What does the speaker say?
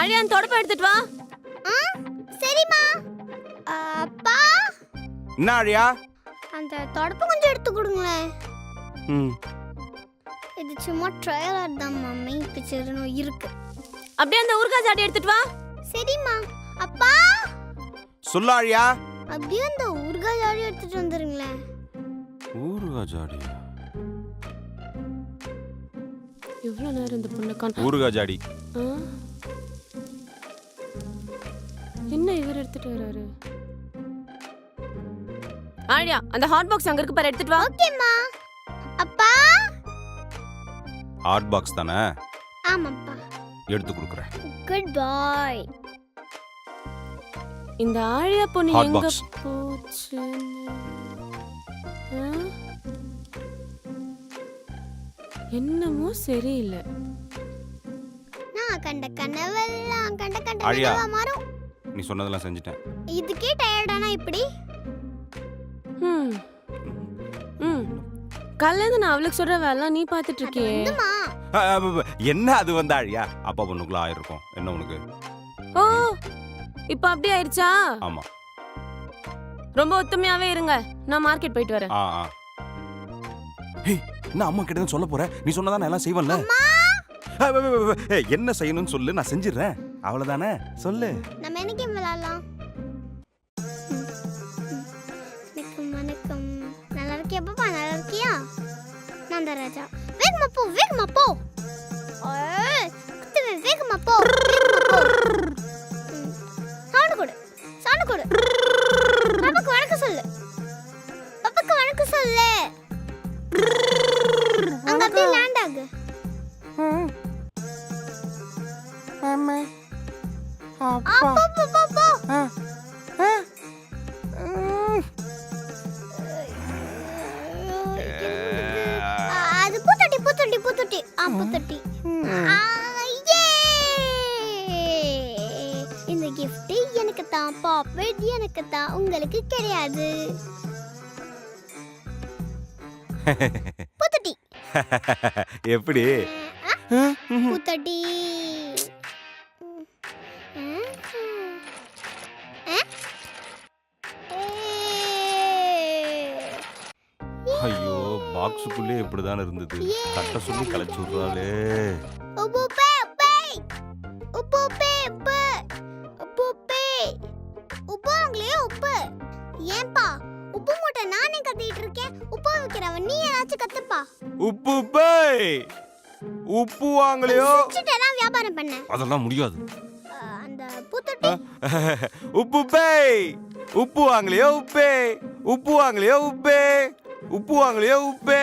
அழியா அந்த தொடப்ப எடுத்துட்டு வா. சரிம்மா. அப்பா என்ன ஆழியா? அந்த தொடப்ப கொஞ்சம் எடுத்து கொடுங்களேன். ம். இது சும்மா ட்ரையலர் தான் மம்மி, பிச்சர்னு இருக்கு. அப்படியே அந்த ஊர்காய் ஜாடி எடுத்துட்டு வா. சரிம்மா. அப்பா சொல்லு ஆழியா. அப்படியே அந்த ஊர்காய் ஜாடி எடுத்துட்டு வந்துருங்களேன். ஊறுகாய் ஜாடியா? எவ்வளவு நேரம் இந்த பொண்ணை காணோம். ஊறுகாய் ஜாடி. என்ன இவர் எடுத்துட்டு வராரு? ஆழியா அந்த ஹாட் பாக்ஸ் அங்க இருக்கு பாரு, எடுத்துட்டு வா. ஓகேம்மா. அப்பா ஹாட் பாக்ஸ் தானே? ஆமாப்பா. எடுத்து கொடுக்குறேன். குட் பாய். இந்த ஆழியா பொண்ணு Hot எங்க box. போச்சு? என்னமோ சரியில்லை. நான் கண்ட கனவெல்லாம் கண்ட கண்ட ஆழியா. கனவா மாறும். நீ சொன்னதெல்லாம் செஞ்சுட்டேன். இதுக்கே டயர்டானா இப்படி? ம் ம் கல்யாணம் நான் அவளுக்கு சொல்ற வேலை நீ பாத்துட்டு இருக்கியே. வந்துமா. என்ன அது வந்து ஆழியா? அப்பா பொண்ணுக்குள்ள ஆயிருக்கும். என்ன உனக்கு? ஓ இப்ப அப்படி ஆயிருச்சா? ஆமா. ரொம்ப ஒத்துமையாவே இருங்க, நான் மார்க்கெட் போயிட்டு வரேன். ஆ ஆ. ஹே, நான் அம்மா கிட்ட தான் சொல்ல போறேன். நீ சொன்னதா நான் எல்லாம் செய்வேன்ல. என்ன செய்யணும்னு சொல்லு, நான் செஞ்சிடுறேன். அவ்வளவுதானே? சொல்லு. நம்ம என்ன கேம் விளையாடலாம்? வணக்கம் வணக்கம். நல்லா இருக்கியா பாப்பா? நல்லா இருக்கியா? நான் தான் ராஜா. வேகமா போ, வேகமா போ. குத்துவே, வேகமா போ, வேகமா போ. சவுண்ட் கொடு, சவுண்ட் கொடு. பாப்பாக்கு வணக்கம் சொல்லு, பாப்பாக்கு வணக்கம் சொல்லு. அங்க அப்படியே லேண்ட் ஆகு. அம்மா அப்பா அப்பா போ போ. அது பூத்தொட்டி பூத்தொட்டி பூத்தொட்டி. பூத்தொட்டி. இந்த gift எனக்கு தான், பாப்பட் எனக்கு தான், உங்களுக்கு கிடையாது. பூத்தொட்டி. எப்படி? பூத்தொட்டி. ஐயோ, பாக்ஸுக்குள்ளே இப்படிதான் இருந்தது. கட்ட சொல்லி கலைச்சு விடுறாளே. உப்பு பே பே. உப்பு பே பே. உப்பு பே. உப்பு வாங்களே உப்பு. ஏன்பா உப்பு மூட்டை நானே கத்திட்டு இருக்கேன். உப்பு வைக்கிறவன் நீ ஏதாச்சும் கத்துப்பா. உப்பு பேய். உப்பு வாங்கலையோ? சுச்சிட்டெல்லாம் வியாபாரம் பண்ண. அதெல்லாம் முடியாது. அந்த பூத்தொட்டி. உப்பு பேய். உப்பு வாங்கலையோ? உப்பே. உப்பு வாங்கலையோ? உப்பே. உப்பு வாங்கலையோ? உப்பே.